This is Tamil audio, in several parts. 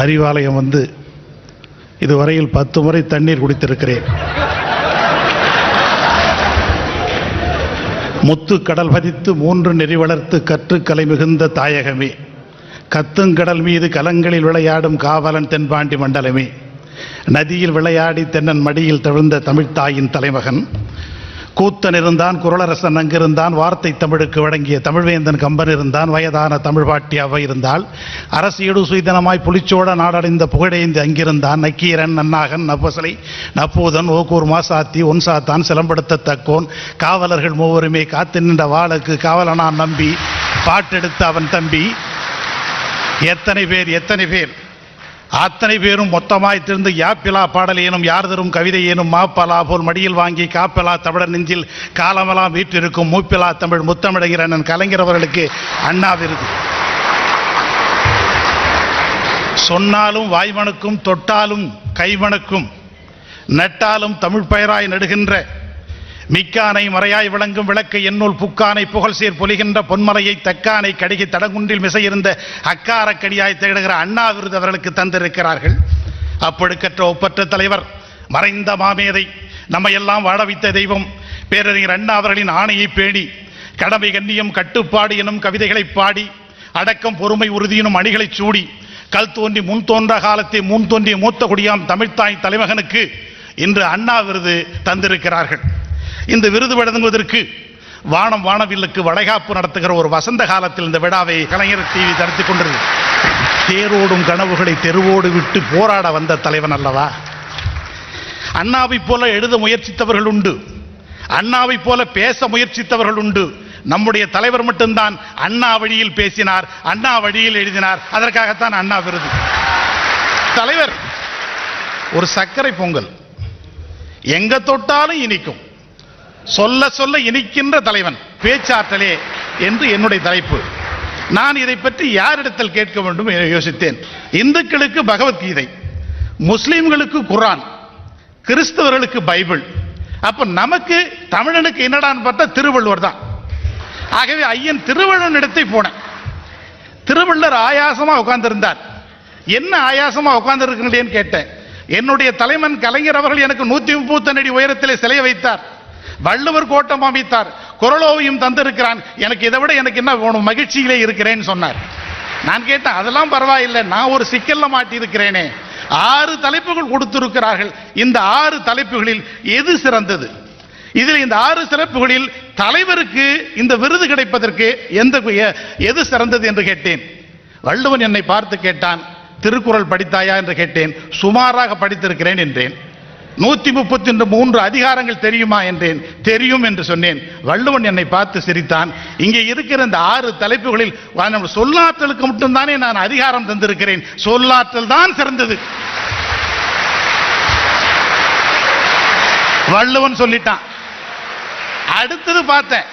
அறிவாலயம் வந்து இதுவரையில் 10 முறை தண்ணீர் குடித்திருக்கிறேன். முத்து கடல் பதித்து 3 நெறி வளர்த்து கற்று கலை மிகுந்த தாயகமே, கத்துங்கடல் மீது கலங்களில் விளையாடும் காவலன் தென்பாண்டி மண்டலமே, நதியில் விளையாடி தென்னன் மடியில் தவிழ்ந்த தமிழ்த்தாயின் தலைமகன், கூத்தன் இருந்தான், குரலரசன் அங்கிருந்தான், வார்த்தை தமிழுக்கு வழங்கிய தமிழ்வேந்தன் கம்பன் இருந்தான், வயதான தமிழ்பாட்டி அவை இருந்தால், அரசியடு சுய்தனமாய் புலிச்சோட நாடடைந்த புகழேந்தி அங்கிருந்தான், நக்கீரன், நன்னாகன், நப்பசலை, நப்பூதன், ஓக்கூர், மாசாத்தி, ஒன்சாத்தான், சிலம்படுத்த தக்கோன், காவலர்கள் மூவருமே காத்து நின்ற வாளுக்கு காவலனான் நம்பி, பாட்டெடுத்த அவன் தம்பி. எத்தனை பேர் அத்தனை பேரும் மொத்தமாய் திருந்து யாப்பிலா பாடலேனும் யார் தரும் கவிதை ஏனும் மாப்பலா போல் மடியில் வாங்கி காப்பலா தமிழர் நெஞ்சில் காலமெல்லாம் வீற்றிருக்கும் மூப்பிலா தமிழ் முத்தமிழகிறன் கலைஞர் அவர்களுக்கு அண்ணா விருது. சொன்னாலும் வாய்மணக்கும், தொட்டாலும் கைமணக்கும், நட்டாலும் தமிழ் பெயராய் நடுகின்ற மிக்கானை மறையாய் விளங்கும் விளக்கை என்னுள் புக்கானை புகழ் சேர் பொலிகின்ற பொன்மலையை தக்கானை கடிகை தடங்குன்றில் மிசையிருந்த அக்காரக்கடியாய் திகழ்கிற அண்ணா விருது அவர்களுக்கு தந்திருக்கிறார்கள். அப்பொழுக்கற்ற ஒப்பற்ற தலைவர், மறைந்த மாமேதை, நம்மையெல்லாம் வாழ வைத்த தெய்வம் பேரறிஞர் அண்ணா அவர்களின் ஆணையை பேணி கடமை கண்ணியம் கட்டுப்பாடு எனும் கவிதைகளை பாடி அடக்கம் பொறுமை உறுதியினும் அணிகளை சூடி கல் தோன்றி முன் தோன்ற காலத்தை முன் தோன்றிய மூத்த குடியாம் தமிழ்த்தாய் தலைமகனுக்கு இன்று அண்ணா விருது தந்திருக்கிறார்கள். இந்த விருது வழங்குவதற்கு வானம் வானவில்லுக்கு வளைகாப்பு நடத்துகிற ஒரு வசந்த காலத்தில் இந்த விழாவை கலைஞர் டிவி நடத்தி கொண்டிருக்கிறது. தேரோடும் கனவுகளை தெருவோடு விட்டு போராட வந்த தலைவன் அல்லவா. அண்ணாவை போல எழுத முயற்சித்தவர்கள் உண்டு, அண்ணாவை போல பேச முயற்சித்தவர்கள் உண்டு. நம்முடைய தலைவர் மட்டும்தான் அண்ணா வழியில் பேசினார், அண்ணா வழியில் எழுதினார். அதற்காகத்தான் அண்ணா விருது. தலைவர் ஒரு சர்க்கரை பொங்கல், எங்க தொட்டாலும் இனிக்கும், சொல்ல சொல்ல இனிக்கின்ற தலைவன், பேச்சாற்றலே என்று என்னுடைய தலைப்பு. நான் இதை பற்றி யாரிடத்தில் கேட்க வேண்டும் என யோசித்தேன். இந்துக்களுக்கு பகவத்கீதை, முஸ்லிம்களுக்கு குர்ஆன், கிறிஸ்தவர்களுக்கு பைபிள். அப்ப நமக்கு தமிழனுக்கு என்னடான்னு பார்த்தா திருவள்ளுவர் தான். ஆகவே ஐயன் திருவள்ளுவர் இடத்தை போனேன். திருவள்ளுவர் ஆயாசமா உட்கார்ந்திருந்தார். என்ன ஆயாசமா உட்கார்ந்து இருக்கிறேன்னு கேட்டேன். என்னுடைய தலைவன் கலைஞர் அவர்கள் எனக்கு 130 அடி உயரத்திலே சிலையை வைத்தார், வள்ளுவர் கோட்டம் அமைத்தார், குறளோவையும் தந்திருக்கிறான், எனக்கு இதை விட எனக்கு என்ன வேணும், மகிழ்ச்சியிலே இருக்கிறேன்னு சொன்னார். நான் கேட்டேன், அதெல்லாம் பரவாயில்லை, நான் ஒரு சிக்கல்ல மாட்டி இருக்கிறேனே. 6 தலைப்புகள் கொடுத்திருக்கிறார்கள், இந்த 6 தலைப்புகளில் எது சிறந்தது? இதில் இந்த 6 சிறப்புகளில் தலைவருக்கு இந்த விருது கிடைப்பதற்கு எது சிறந்தது என்று கேட்டேன். வள்ளுவன் என்னை பார்த்து கேட்டான், திருக்குறள் படித்தாயா என்று கேட்டேன். சுமாராக படித்திருக்கிறேன் என்றேன். 133 அதிகாரங்கள் தெரியுமா என்றேன். தெரியும் என்று சொன்னேன். வள்ளுவன் என்னை பார்த்து சிரித்தான். இங்கே இருக்கிற இந்த 6 தலைப்புகளில் சொல்லாற்றலுக்கு மட்டும்தானே நான் அதிகாரம் தந்திருக்கிறேன், சொல்லாற்றல் தான் சிறந்தது. வள்ளுவன் சொல்லிட்டான். அடுத்தது பார்த்தேன்,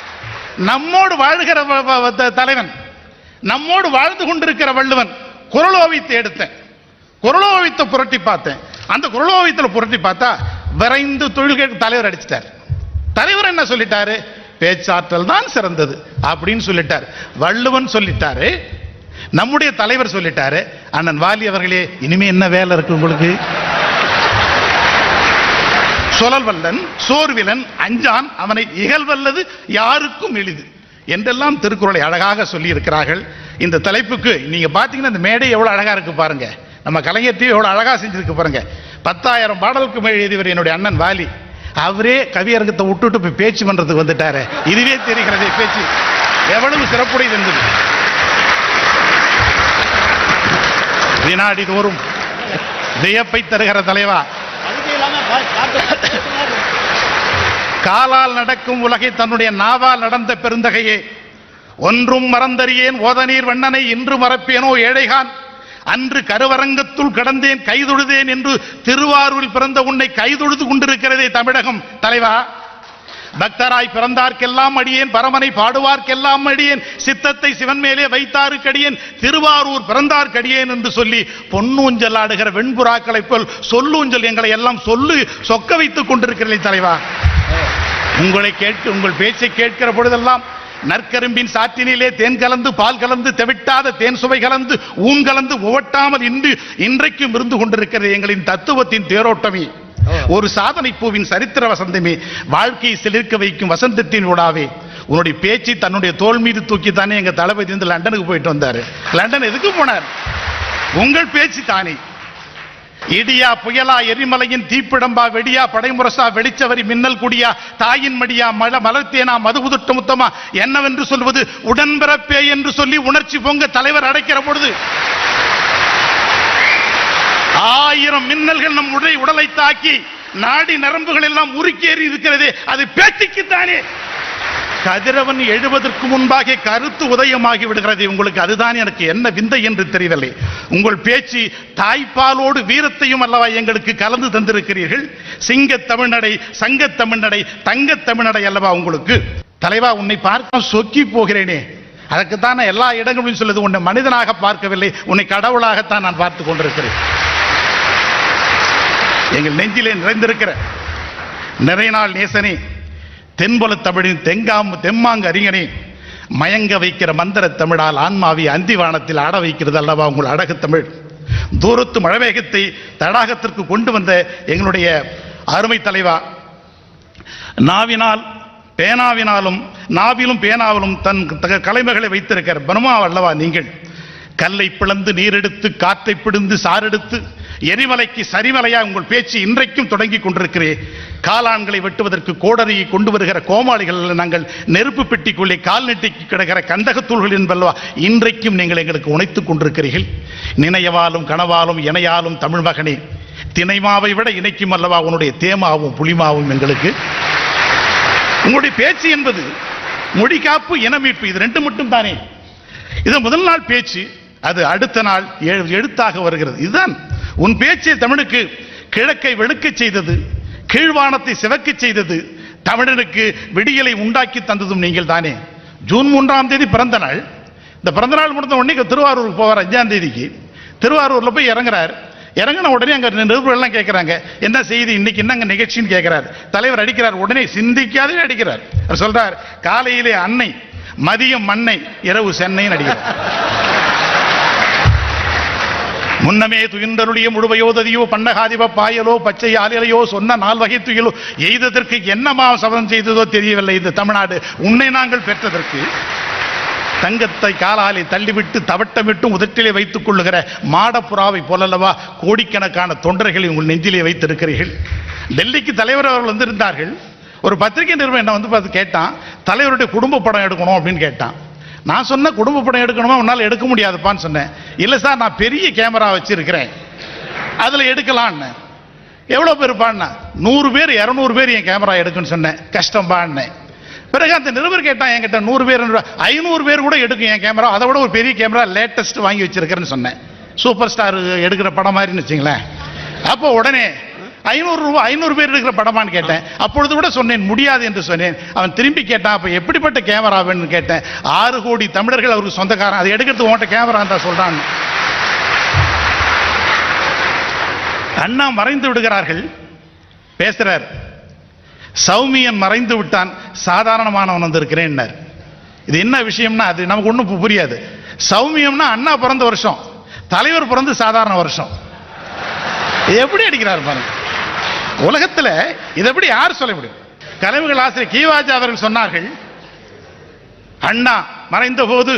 நம்மோடு வாழ்கிற தலைவன், நம்மோடு வாழ்ந்து கொண்டிருக்கிற வள்ளுவன். குறளோவியத்தை எடுத்தேன், குறளோவியத்தை புரட்டி பார்த்தேன். அந்த குறளோவியத்தில் புரட்டி பார்த்தா விரைந்து தொழில்களுக்கு தலைவர் அடிச்சிட்டார். தலைவர் என்ன சொல்லிட்டாரு? பேச்சாற்றல் தான் சிறந்தது அப்படின்னு சொல்லிட்டார். வள்ளுவன் சொல்லிட்டாரு, நம்முடைய தலைவர் சொல்லிட்டாரு. அண்ணன் வாலி அவர்களே, இனிமே என்ன வேலை இருக்கு உங்களுக்கு? சொலல்வல்லன் சோர்விலன் அஞ்சான் அவனை இகழ்வல்லது யாருக்கும் எளிது என்றெல்லாம் திருக்குறளை அழகாக சொல்லி இருக்கிறார்கள். இந்த தலைப்புக்கு நீங்க பாத்தீங்கன்னா இந்த மேடை எவ்வளவு அழகா இருக்கு பாருங்க. நம்ம கலைஞர் டிவி எவ்வளவு அழகா செஞ்சிருக்கு பாருங்க. 10,000 பாடலுக்கு மேல் எழுதியவர் என்னுடைய அண்ணன் வாலி. அவரே கவியரங்கத்தை விட்டுட்டு போய் பேச்சு பண்றதுக்கு வந்துட்டாரு. இதுவே தெரிகிறதே பேச்சு எவ்வளவு சிறப்புடையது என்பது. வினாடி தோறும் வியப்பை தருகிற தலைவா, காலால் நடக்கும் உலகை தன்னுடைய நாவால் நடந்த பெருந்தகையே, ஒன்றும் மறந்தறியேன் ஓதநீர் வண்ணனை இன்று மறப்பேனோ ஏழைகான், அன்று கருவரங்கத்துள் கடந்தேன் கைதொழுதேன் என்று திருவாரூரில் பிறந்த உன்னை கைதொழுது கொண்டிருக்கிறதே தமிழகம். தலைவா, பக்தராய் பிறந்தார்க்கெல்லாம் அடியேன், பரமனை பாடுவார்க்கெல்லாம் அடியேன், சித்தத்தை சிவன் மேலே வைத்தாருக்கடியேன், திருவாரூர் பிறந்தார்க்கடியேன் என்று சொல்லி பொன்னூஞ்சல் ஆடுகிற வெண்புறாக்களை போல் சொல்லூஞ்சல் எங்களை எல்லாம் சொல்லு சொக்க வைத்துக் கொண்டிருக்கிறேன் தலைவா. உங்களை கேட்டு உங்கள் பேச்சை கேட்கிற பொழுதெல்லாம் நற்கரும்பின் சாற்றினிலே தேன் கலந்து பால் கலந்து தெவிட்டாத தேன் சுவை கலந்து ஊன் கலந்து உவட்டாமல் இன்றைக்கும் இருந்து கொண்டிருக்கிறது எங்களின் தத்துவத்தின் தேரோட்டமே. ஒரு சாதனை பூவின் சரித்திர வசந்தமே, வாழ்க்கையை சிலிர்க்க வைக்கும் வசந்தத்தின் ஊடாவே. உன்னுடைய பேச்சு தன்னுடைய தோல் மீது தூக்கி தானே எங்க தளபதி வந்து லண்டனுக்கு போயிட்டு வந்தாரு. லண்டன் எதுக்கு போனார்? உங்கள் பேச்சு தானே. இடியா புயலா எரிமலையின் தீப்பிடம்பா வெடியா படைமுரசா வெளிச்சவரி மின்னல் குடியா தாயின் மடியா மலர்த்தேனா மதுபுதுட்ட முத்தமா என்னவென்று சொல்வது உடன்பிறப்பே என்று சொல்லி உணர்ச்சி பொங்க தலைவர் அடைக்கிற பொழுது 1000 மின்னல்கள் நம் உடலை தாக்கி நாடி நரம்புகள் எல்லாம் உருக்கேறி இருக்கிறதே, அது பேச்சுக்குத்தானே. கதிரவன் எழுவதற்கு முன்பாக கருத்து உதயமாகி விடுகிறது. உங்களுக்கு அதுதான் எனக்கு என்ன விந்தை என்று தெரியவில்லை. உங்கள் பேச்சு தாய்ப்பாலோடு வீரத்தையும் அல்லவா எங்களுக்கு கலந்து தந்திருக்கிறீர்கள். சிங்க தமிழ்நடை, சங்க தமிழ்நடை, தங்க தமிழ்நடை அல்லவா உங்களுக்கு. தலைவா, உன்னை பார்க்க சொக்கி போகிறேனே, அதற்குத்தான் நான் எல்லா இடங்களிலும் சொல்லுது, உன்னை மனிதனாக பார்க்கவில்லை, உன்னை கடவுளாகத்தான் நான் பார்த்துக் கொண்டிருக்கிறேன். எங்கள் நெஞ்சிலே நிறைந்திருக்கிற நிறைநாள் நேசனே, தென்பொல தமிழின் தெம்மாங்கு அறிஞனே, மயங்க வைக்கிற மந்திர தமிழால் ஆன்மாவை அந்திவானத்தில் ஆட வைக்கிறது அல்லவா உங்கள் அழகு தமிழ். தூரத்து மழவேகத்தை தடாகத்திற்கு கொண்டு வந்த எங்களுடைய அருமை தலைவா, பேனாவினாலும் நாவிலும் பேனாவிலும் தன் கலைமைகளை வைத்திருக்கிற பிரம்மா அல்லவா நீங்கள். கல்லை பிளந்து நீரெடுத்து காற்றை பிடிந்து சாரெடுத்து எரிமலைக்கு சரிமலையா உங்கள் பேச்சு இன்றைக்கும் தொடங்கி கொண்டிருக்கிறேன். காளான்களை வெட்டுவதற்கு கோடரியை கொண்டு வருகிற கோமாளிகள் நாங்கள், நெருப்பு பெட்டிக்குள்ளே கால் நெட்டிக்கு கிடக்கிற கந்தகத்தூள்கள் என்பல்லவா இன்றைக்கும் நீங்கள் எங்களுக்கு உணைத்துக் கொண்டிருக்கிறீர்கள். நினையவாலும் கனவாலும் இணையாலும் தமிழ் மகனே, தினைமாவை விட இணைக்கும் அல்லவா உன்னுடைய தேமாவும் புலிமாவும் எங்களுக்கு. உங்களுடைய பேச்சு என்பது மொழி காப்பு இனமீட்பு, இது ரெண்டு மட்டும் தானே. இது முதல் நாள் பேச்சு, அது அடுத்த நாள் எழுத்தாக வருகிறது. இதுதான் உன் பேச்சு. தமிழுக்கு கிழக்கை வெளுக்க செய்தது, கீழ்வானத்தை சிவக்க செய்தது, தமிழனுக்கு விடியலை உண்டாக்கி தந்ததும் நீங்கள் தானே. ஜூன் 3ஆம் தேதி பிறந்த நாள். இந்த பிறந்த நாள் முடிந்த உடனே திருவாரூருக்கு போவார். 5ஆம் தேதிக்கு திருவாரூர்ல போய் இறங்குறார். இறங்கின உடனே அங்க நிருபர்கள் எல்லாம் கேட்கிறாங்க, என்ன செய்தி இன்னைக்கு, என்னங்க நிகழ்ச்சின்னு கேட்கிறார். தலைவர் அடிக்கிறார். உடனே சிந்திக்காதே அடிக்கிறார். சொல்றார், காலையிலே அன்னை, மதியம் மண்ணை, இரவு சென்னை அடிக்கிறார். முன்னமே துயின்றருடைய முழுவையோததியோ பண்ணகாதிப பாயலோ பச்சை ஆலையோ சொன்ன 4 வகை துயிலோ எய்ததற்கு என்னமா சபதம் செய்ததோ தெரியவில்லை. இந்த தமிழ்நாடு உன்னை நாங்கள் பெற்றதற்கு தங்கத்தை காலாலை தள்ளிவிட்டு தவட்டமிட்டு உதட்டிலே வைத்துக் கொள்ளுகிற மாடப்புறாவை போலல்லவா கோடிக்கணக்கான தொண்டர்களை உங்கள் நெஞ்சிலே வைத்திருக்கிறீர்கள். டெல்லிக்கு தலைவர் அவர்கள் வந்திருந்தார்கள். ஒரு பத்திரிகை நிறுவனம் என்ன வந்து பார்த்து கேட்டான், தலைவருடைய குடும்ப படம் எடுக்கணும் அப்படின்னு கேட்டான். நான் சொன்ன குடும்ப படம் எடுக்கணுமா, உன்னால் எடுக்க முடியாதுப்பான்னு சொன்னேன். இல்லை சார், நான் பெரிய கேமரா வச்சிருக்கிறேன், அதில் எடுக்கலான்னு. எவ்வளோ பேர் பாடினா, 100 பேர் 200 பேர் என் கேமரா எடுக்குன்னு சொன்னேன். கஷ்டம் பாடினேன். பிறகு அந்த நிருபர் கேட்டான் என்கிட்ட, 100 பேர் 500 பேர் கூட எடுக்கும் என் கேமரா, அதை விட ஒரு பெரிய கேமரா லேட்டஸ்ட் வாங்கி வச்சிருக்கிறேன்னு சொன்னேன். சூப்பர் ஸ்டார் எடுக்கிற படம் மாதிரின்னு வச்சுங்களேன். அப்போ உடனே 500 பேர் இருக்கிற படமான்னு கேட்டேன். அப்பொழுது கூட சொன்னேன் முடியாது என்று சொன்னேன். அவன் திரும்பி கேட்டான், அப்ப எப்படிப்பட்ட கேமரா வேணும்னு கேட்டேன். 6 கோடி தமிழர்கள் அவருக்கு சொந்தக்காரன், அதை எடுக்கிறது உன்கிட்ட கேமரா தான் சொல்றான். அண்ணா மறைந்து விடுகிறார்கள், பேசுறார். சௌமியன் மறைந்து விட்டான், சாதாரணமானவன் வந்திருக்கிறேன். இது என்ன விஷயம்னா அது நமக்கு ஒன்றும் புரியாது. சௌமியம்னா அண்ணா பிறந்த வருஷம், தலைவர் பிறந்து சாதாரண வருஷம். எப்படி அடிக்கிறார் பாருங்க. உலகத்தில் இதை எப்படி யார் சொல்ல முடியும்? கலைவுகள் ஆசிரியர் கீவாஜா அவர்கள் சொன்னார்கள், அண்ணா மறைந்த போது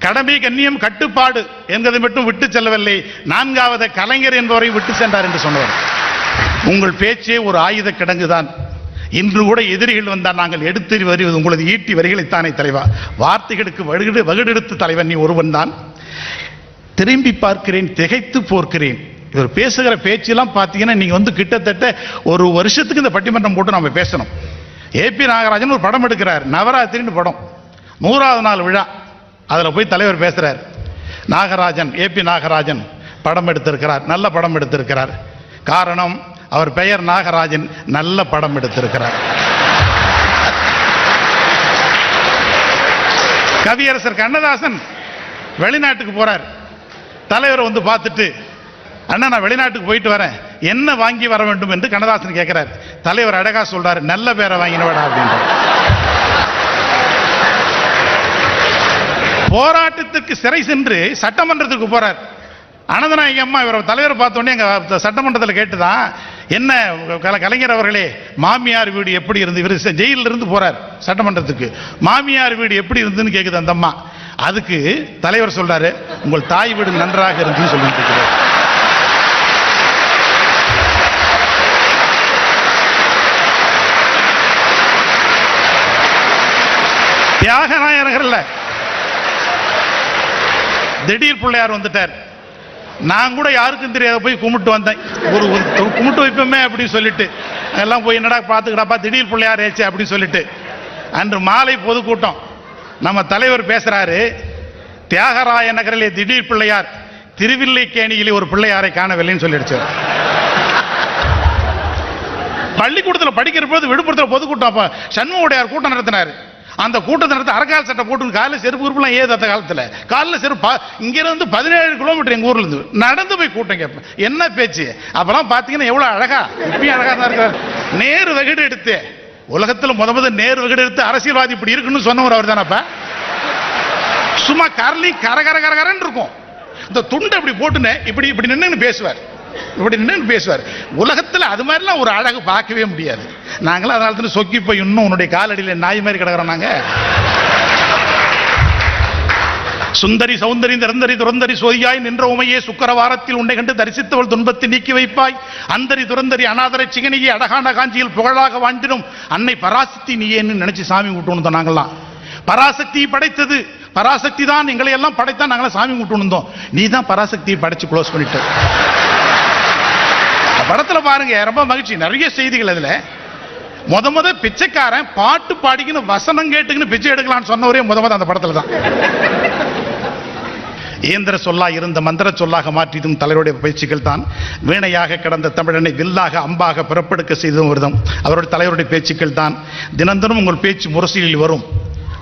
கடமை கண்ணியம் கட்டுப்பாடு என்பதை மட்டும் விட்டு செல்லவில்லை, 4வது கலைஞர் என்பவரை விட்டு சென்றார் என்று சொன்னவர். உங்கள் பேச்சே ஒரு ஆயுத கிடங்குதான். இன்று கூட எதிரிகள் வந்தால் நாங்கள் எடுத்து வருவது உங்களது ஈட்டி வரிகளைத்தானே தலைவா. வார்த்தைகளுக்கு வகுடெடுத்து தலைவன் நீ ஒருவன் தான். திரும்பி பார்க்கிறேன், திகைத்து போர்க்கிறேன். இவர் பேசுகிற பேச்செல்லாம் பார்த்தீங்கன்னா நீங்க வந்து கிட்டத்தட்ட ஒரு வருஷத்துக்கு இந்த பட்டிமன்றம் போட்டு நம்ம பேசணும். ஏபி நாகராஜன் ஒரு படம் எடுக்கிறார், நவராத்திரின்னு படம், 100வது நாள் விழா. அதுல போய் தலைவர் பேசுறார். நாகராஜன், ஏபி நாகராஜன் படம் எடுத்திருக்கிறார், நல்ல படம் எடுத்திருக்கிறார். காரணம், அவர் பெயர் நாகராஜன், நல்ல படம் எடுத்திருக்கிறார். கவியரசர் கண்ணதாசன் வெளிநாட்டுக்கு போறார். தலைவர் வந்து பார்த்துட்டு, அண்ணா நான் வெளிநாட்டுக்கு போயிட்டு வரேன், என்ன வாங்கி வர வேண்டும் என்று கண்ணதாசன் கேட்கிறார். தலைவர் அழகா சொல்றாரு, நல்ல பேரை வாங்கினவடா அப்படின்ற. போராட்டத்திற்கு சிறை சென்று சட்டமன்றத்துக்கு போறார். அனந்தநாயகி அம்மா இவர தலைவரை பார்த்தோன்னே எங்க சட்டமன்றத்தில் கேட்டுதான், என்ன கலைஞர் அவர்களே, மாமியார் வீடு எப்படி இருந்து, இவர் ஜெயிலில் இருந்து போறார் சட்டமன்றத்துக்கு, மாமியார் வீடு எப்படி இருந்துன்னு கேக்குது அந்த அம்மா. அதுக்கு தலைவர் சொல்றாரு, உங்கள் தாய் வீடு நன்றாக இருந்துன்னு சொல்லிட்டு இருக்கிறார். தியாகநாயகர்கள்ல திடீர் பிள்ளையார் வந்துட்டார். நான் கூட யாருக்கும் தெரியாத போய் கும்பிட்டு வந்தேன். ஒரு கும்பிட்டு வைப்போமே அப்படின்னு சொல்லிட்டு எல்லாம் போய் என்னடா பார்த்துக்கிடாப்பா திடீர் பிள்ளையார் ஏச்சு அப்படின்னு சொல்லிட்டு அன்று மாலை பொதுக்கூட்டம் நம்ம தலைவர் பேசுறாரு, தியாகராய நகரிலே திடீர் பிள்ளையார், திருவில்லைக்கேணியிலே ஒரு பிள்ளையாரை காணவில்லைன்னு சொல்லிடுச்சு. பள்ளிக்கூடத்தில் படிக்கிற போது விழுப்புரத்தில் பொதுக்கூட்டம் சண்முகையார் கூட்டம் நடத்தினார். அந்த கூட்டத்தை நடத்த அரக்கால் சட்டை போட்டு காலையில் செருப்பு உறுப்புலாம் ஏது அந்த காலத்தில் காலில் செருப்பு இங்கிருந்து 17 கிலோமீட்டர் எங்க ஊர்ல இருந்து நடந்து போய் கூட்டம் கேட்பேன். என்ன பேச்சு அப்பெல்லாம் பாத்தீங்கன்னா எவ்வளவு அழகா, இப்பயும் அழகா தான் இருக்காரு. நேரு வகிடு எடுத்து உலகத்தில் முத நேரு வகிடு எடுத்து அரசியல்வாதி இப்படி இருக்குன்னு சொன்னவர் அவர் தானப்ப. சும்மா கரலி கரகரன்னு இருக்கும். இந்த துண்டை இப்படி போட்டுன்னு இப்படி இப்படி நின்று பேசுவார், இப்படி நின்று பேசுவார். உலகத்தில் அது மாதிரிலாம் ஒரு அழகு பார்க்கவே முடியாது. நாங்களும் அதனால சொக்கி போய் இன்னும் உன்னுடைய காலடியில் நாய் மாதிரி கிடக்கிறோம். நாங்க சுந்தரி சௌந்தரி நிரந்தரி துரந்தரி சோதியாய் நின்ற உமையே சுக்கரவாரத்தில் உன்னை கண்டு தரிசித்தவள் துன்பத்தை நீக்கி வைப்பாய், அந்தரி துரந்தரி அநாதரை சிகனியை அழகான காஞ்சியில் புகழாக வாழ்ந்திடும் அன்னை பராசக்தி நீயேன்னு நினைச்சு சாமி விட்டு நாங்கள்லாம். பராசக்தி படைத்தது பராசக்தி தான், எங்களை எல்லாம் படைத்தா நாங்களாம் சாமி விட்டு நீ தான் பராசக்தியை படைச்சு க்ளோஸ் பண்ணிட்டு. படத்துல பாருங்க, ரொம்ப மகிழ்ச்சி, நிறைய செய்திகள். அதுல முத பிச்சைக்காரன் பாட்டு பாடிக்கணும் வசனம் கேட்டுக்குன்னு பிச்சை எடுக்கலாம்னு சொன்னவரே முத அந்த படத்துல தான். இயந்திர சொல்லா இருந்த மந்திர சொல்லாக மாற்றிடும் தலைவருடைய பேச்சுக்கள் தான் வீணையாக கிடந்த தமிழனை வில்லாக அம்பாக பிறப்பெடுக்க செய்ததும் வருதும் அவருடைய தலைவருடைய பேச்சுக்கள் தான். தினந்தனும் உங்கள் பேச்சு முரசொலியில் வரும்.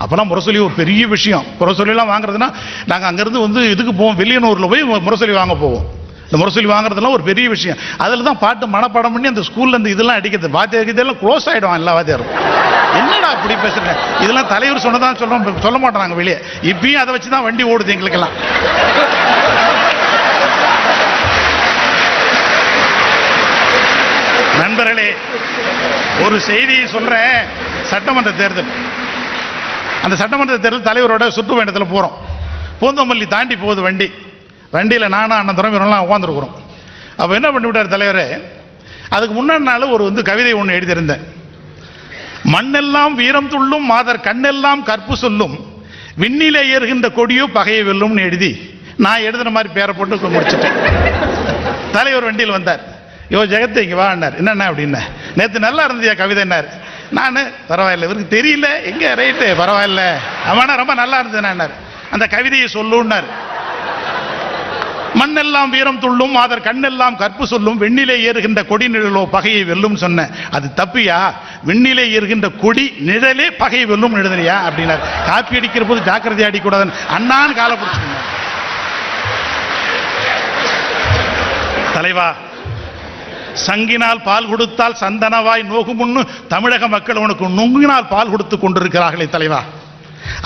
அப்பெல்லாம் முரசொலி ஒரு பெரிய விஷயம். முரசொலிலாம் வாங்குறதுன்னா நாங்கள் அங்கிருந்து இதுக்கு போவோம், வெளியனூர்ல போய் முரசொலி வாங்க போவோம். இந்த முரசொலி வாங்குறதுலாம் ஒரு பெரிய விஷயம். அதில் தான் பாட்டு மனப்பாடம் பண்ணி அந்த ஸ்கூல்ல இருந்து இதெல்லாம் அடிக்கிறது. வாத்தியாருக்கு இதெல்லாம் க்ளோஸ் ஆயிடும் எல்லா வாத்தியாரும். என்னடா அப்படி பேசுறேன், இதெல்லாம் தலைவர் சொன்னதான் சொல்ல மாட்டோம் நாங்கள் வெளியே. இப்பயும் அதை வச்சுதான் வண்டி ஓடுது எங்களுக்கெல்லாம். நண்பர்களே, ஒரு செய்தியை சொல்றேன். சட்டமன்ற தேர்தல், அந்த சட்டமன்ற தேர்தல் தலைவரோட சுற்றுப்பயணத்தில் போறோம். பூந்தமல்லி தாண்டி போகுது வண்டி. வண்டியில் நானும் அண்ணன் துறைமுறைலாம் உட்காந்துருக்குறோம். அப்போ என்ன பண்ணிவிட்டார் தலைவர், அதுக்கு முன்னாடி நாள் ஒரு கவிதை ஒன்று எழுதியிருந்தேன். மண்ணெல்லாம் வீரம் துள்ளும் மாதர் கண்ணெல்லாம் கற்பு சொல்லும் விண்ணிலே ஏறுகின்ற கொடியோ பகையை வெல்லும்னு எழுதி நான் எழுதுன மாதிரி பேரை போட்டு முடிச்சுட்டேன். தலைவர் வண்டியில் வந்தார். யோ ஜெகத்தை இங்கே வான்னார். என்னென்ன அப்படின்னா, நேற்று நல்லா இருந்தியா கவிதைன்னார். நான் பரவாயில்ல, இவருக்கு தெரியல எங்க ரைட்டு பரவாயில்ல, அவனா ரொம்ப நல்லா இருந்ததுன்னார். அந்த கவிதையை சொல்லுன்னார். மண்ணெல்லாம் வீரம் துள்ளும் மாதர் கண்ணெல்லாம் கற்பு சொல்லும் வெண்ணிலே ஏறுகின்ற கொடி நிழலோ பகையை வெல்லும் சொன்ன. அது தப்பியா, விண்ணிலே ஏறுகின்ற கொடி நிழலே பகையை வெல்லும் எழுதுறியா அப்படின்னார். காப்பி அடிக்கிற போது ஜாக்கிரதை அடிக்கூடாதுன்னு அண்ணான்னு காலை பிடிச்சிருந்தார். தலைவா, சங்கினால் பால் கொடுத்தால் சந்தனவாய் நோகுமுன்னு தமிழக மக்கள் உனக்கு நுங்கினால் பால் கொடுத்து கொண்டிருக்கிறார்களே தலைவா.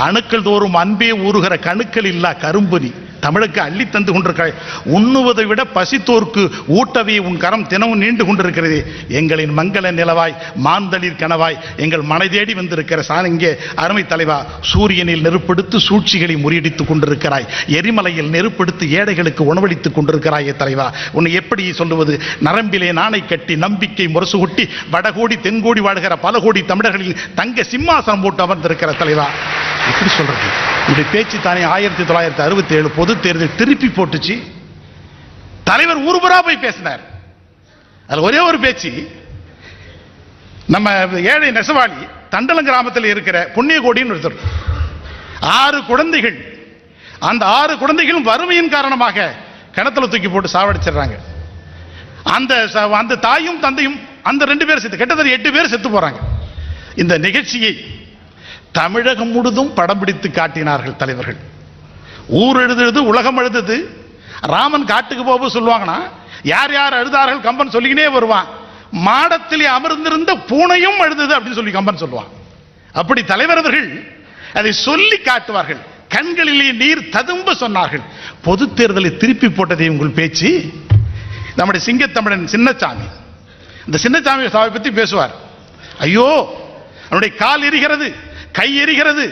அணுக்கள் தோறும் அன்பே ஊறுகிற கணுக்கள் இல்லா கரும்புரி தமிழுக்கு அள்ளி தந்து கொண்டிருக்கிறாய். உண்ணுவதை விட பசித்தோர்க்கு ஊட்டவே உன் கரம் தினமும் நீண்டு கொண்டிருக்கிறது. எங்களின் மங்கள நிலவாய் மாந்தளிர் கனவாய் எங்கள் மனை தேடி வந்திருக்கிற சாணங்கே அருமை தலைவா. சூரியனில் நெருப்படுத்து சூழ்ச்சிகளை முறியடித்துக் கொண்டிருக்கிறாய். எரிமலையில் நெருப்படுத்தி ஏழைகளுக்கு உணவளித்துக் கொண்டிருக்கிறாயே தலைவா. உன்னை எப்படி சொல்லுவது? நரம்பிலே நாணை கட்டி நம்பிக்கை முரசு கொட்டி வடகோடி தென்கோடி வாழ்கிற பல கோடி தமிழர்களில் தங்க சிம்மாசனம் போட்டு அமர்ந்திருக்கிற தலைவா. எப்படி சொல்றது? இந்த பேச்சு தானே 1967 பொது தேர்தல் திருப்பி போட்டுச்சு. தலைவர் ஊர்புறா போய் பேசினார். அது ஒரே ஒரு பேச்சு. நம்ம ஏழை நெசவாளி தண்டலம் கிராமத்தில் இருக்கிற புண்ணியகோடின்னு ஒருத்தர் 6 குழந்தைகள். அந்த 6 குழந்தைகளும் வறுமையின் காரணமாக கிணத்துல தூக்கி போட்டு சாவடிச்சிடுறாங்க. அந்த தாயும் தந்தையும் அந்த 2 பேர் செத்து, கிட்டத்தட்ட 8 பேர் செத்து போறாங்க. இந்த நிகழ்ச்சியை தமிழகம் முழுதும் படம் பிடித்து காட்டினார்கள் தலைவர்கள். ஊர் எழுதுது, உலகம் எழுதுது. ராமன் காட்டுக்கு போக சொல்லுவாங்கன்னா யார் யார் அழுதார்கள் கம்பன் சொல்லிக்கினே வருவான். மாடத்திலே அமர்ந்திருந்த பூனையும் அழுதுது அப்படின்னு சொல்லி கம்பன் சொல்லுவான். அப்படி தலைவர் அவர்கள் அதை சொல்லி காட்டுவார்கள். கண்களிலே நீர் ததும்ப சொன்னார்கள். பொது தேர்தலை திருப்பி போட்டதே உங்கள் பேச்சு. நம்முடைய சிங்கத்தமிழன் சின்னசாமி, இந்த சின்னசாமி சாவை பற்றி பேசுவார். ஐயோ, அவனுடைய கால் எரிகிறது, கை எரிகிறது,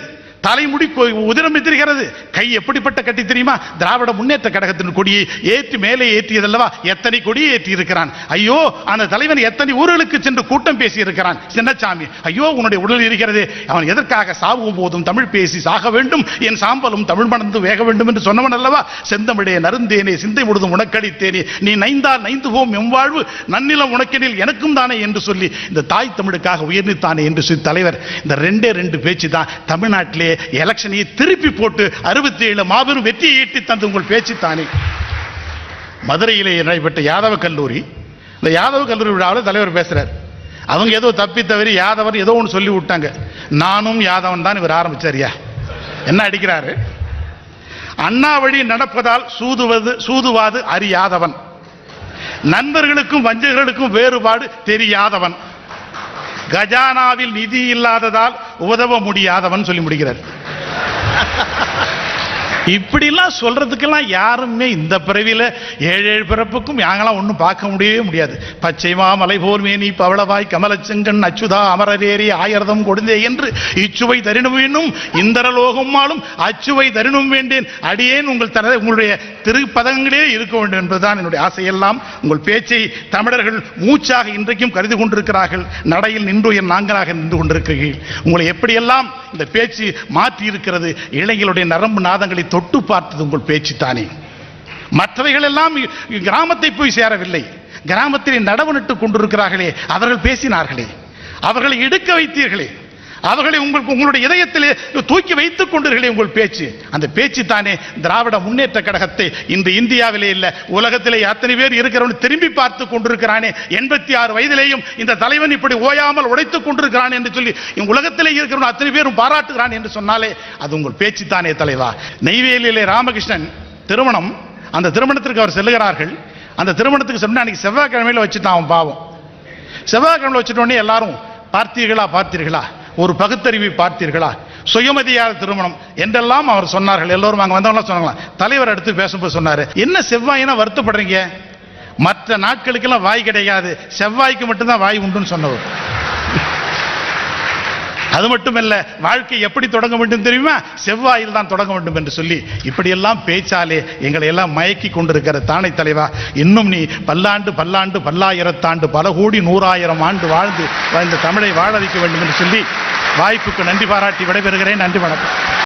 தலைமுடி உதிரம் எதிர்கிறது. கை எப்படிப்பட்ட கட்டி தெரியுமா? திராவிட முன்னேற்ற கழகத்தின் கொடியை ஏற்றி மேலே ஏற்றியதல்லவா? எத்தனை கொடியை ஏற்றி இருக்கிறான். ஐயோ, அந்த தலைவன் எத்தனை ஊர்களுக்கு சென்று கூட்டம் பேசி இருக்கிறான். சின்னசாமி, ஐயோ உன்னுடைய உடல் இருக்கிறது. அவன் எதற்காக சாவும் போதும் தமிழ் பேசி சாக வேண்டும், என் சாம்பலும் தமிழ் மணந்து வேக வேண்டும் என்று சொன்னவன் அல்லவா? செந்தமிழே நருந்தேனே சிந்தை முழுதும் உனக்கடித்தேனே, நீ நைந்தால் நைந்து போம் எம்வாழ்வு, நன்னிலம் உனக்கெனில் எனக்கும் தானே என்று சொல்லி இந்த தாய் தமிழுக்காக உயர்ந்தித்தானே என்று சொல்லி தலைவர். இந்த ரெண்டு பேச்சு தான் தமிழ்நாட்டிலே எலெக்ஷனை திருப்பி போட்டு 67 மாபெரும் வெற்றியை ஈட்டி தந்து உங்கள் பேச்சு தானே. மதுரையிலே நடைபெற்ற யாதவ கல்லூரி, இந்த யாதவ கல்லூரி விழாவில் தலைவர் பேசுறார். அவங்க ஏதோ தப்பி தவறி யாதவர் ஏதோ ஒன்று சொல்லி விட்டாங்க. நானும் யாதவன் தான் இவர் ஆரம்பிச்சாரியா. என்ன அடிக்கிறாரு? அண்ணா வழி நடப்பதால் சூதுவாது அறியாதவன், நண்பர்களுக்கும் வஞ்சகர்களுக்கும் வேறுபாடு தெரியாதவன், கஜானாவில் நிதி இல்லாததால் உதவ முடியாதவன் சொல்லி முடிக்கிறார். இப்படிலாம் சொல்றதுக்கெல்லாம் யாருமே இந்த பிறவில 7 பிறப்புக்கும் யாங்களாம் ஒன்றும் பார்க்க முடியவே முடியாது. பச்சைமா மலை போல் மேனி பவளவாய் கமலச்செங்கன் அச்சுதா அமரரேறி ஆயர்தம் கொடுந்தே என்று இச்சுவை தரினும் வேணும் இந்திரலோகமாலும் அச்சுவை தரினும் வேண்டேன் அடியேன் உங்களுடைய திருப்பதங்களே இருக்க வேண்டும் என்பதுதான் என்னுடைய ஆசையெல்லாம். உங்கள் பேச்சை தமிழர்கள் மூச்சாக இன்றைக்கும் கருதி கொண்டிருக்கிறார்கள். நடையில் நின்று என் நாங்களாக நின்று கொண்டிருக்கிறீர்கள். உங்களை எப்படியெல்லாம் இந்த பேச்சு மாற்றி இருக்கிறது. இளைஞர்களுடைய நரம்பு நாதங்களை தொட்டு பார்த்தது உங்கள் பேச்சு தானே. மற்றவைகள் எல்லாம் கிராமத்தை போய் சேரவில்லை. கிராமத்திலே நடவு நட்டு கொண்டிருக்கிறார்களே, அவர்கள் பேசினார்களே, அவர்களை எடுக்க வைத்தீர்களே, அவர்களை உங்களுடைய இதயத்திலே தூக்கி வைத்துக் கொண்டீர்களே உங்கள் பேச்சு. அந்த பேச்சு தானே திராவிட முன்னேற்ற கழகத்தை இன்று இந்தியாவிலே இல்ல உலகத்திலே அத்தனை பேர் இருக்கிறவன் திரும்பி பார்த்து கொண்டிருக்கிறானே. 86 வயதிலேயும் இந்த தலைவன் இப்படி ஓயாமல் உடைத்துக் கொண்டிருக்கிறான் என்று சொல்லி உலகத்திலே இருக்கிறவன் அத்தனை பேரும் பாராட்டுகிறான் என்று சொன்னாலே அது உங்கள் பேச்சு தானே தலைவா. நெய்வேலியிலே ராமகிருஷ்ணன் திருமணம், அந்த திருமணத்திற்கு அவர் செல்லுகிறார்கள். அந்த திருமணத்துக்கு சொன்ன அன்னைக்கு செவ்வாய்க்கிழமையில வச்சுட்டான். அவன் பாவம் செவ்வாய்க்கிழமை வச்சுட்டோடனே எல்லாரும் பார்த்தீர்களா, ஒரு பகுத்தறிவை பார்த்தீர்களா, சுயமதியார திருமணம் என்றெல்லாம் அவர் சொன்னார்கள். எல்லோரும் அங்க வந்தவங்க சொன்னாங்களா. தலைவர் அடுத்து பேசும்போது சொன்னாரு, என்ன செவ்வாயினா வருத்தப்படுறீங்க? மற்ற நாட்களுக்கெல்லாம் வாய் கிடையாது, செவ்வாய்க்கு மட்டும்தான் வாய் உண்டுன்னு சொன்னவர். அது மட்டுமல்ல, வாழ்க்கை எப்படி தொடங்க வேண்டும் தெரியுமா? செவ்வாயில் தான் தொடங்க வேண்டும் என்று சொல்லி இப்படியெல்லாம் பேச்சாலே எங்களை எல்லாம் மயக்கி கொண்டிருக்கிற தானை தலைவா, இன்னும் நீ பல்லாண்டு பல்லாயிரத்தாண்டு பல கோடி 100,000 ஆண்டு வாழ்ந்து தமிழை வாழ வைக்க வேண்டும் என்று சொல்லி வாய்ப்புக்கு நன்றி பாராட்டி விடைபெறுகிறேன். நன்றி, வணக்கம்.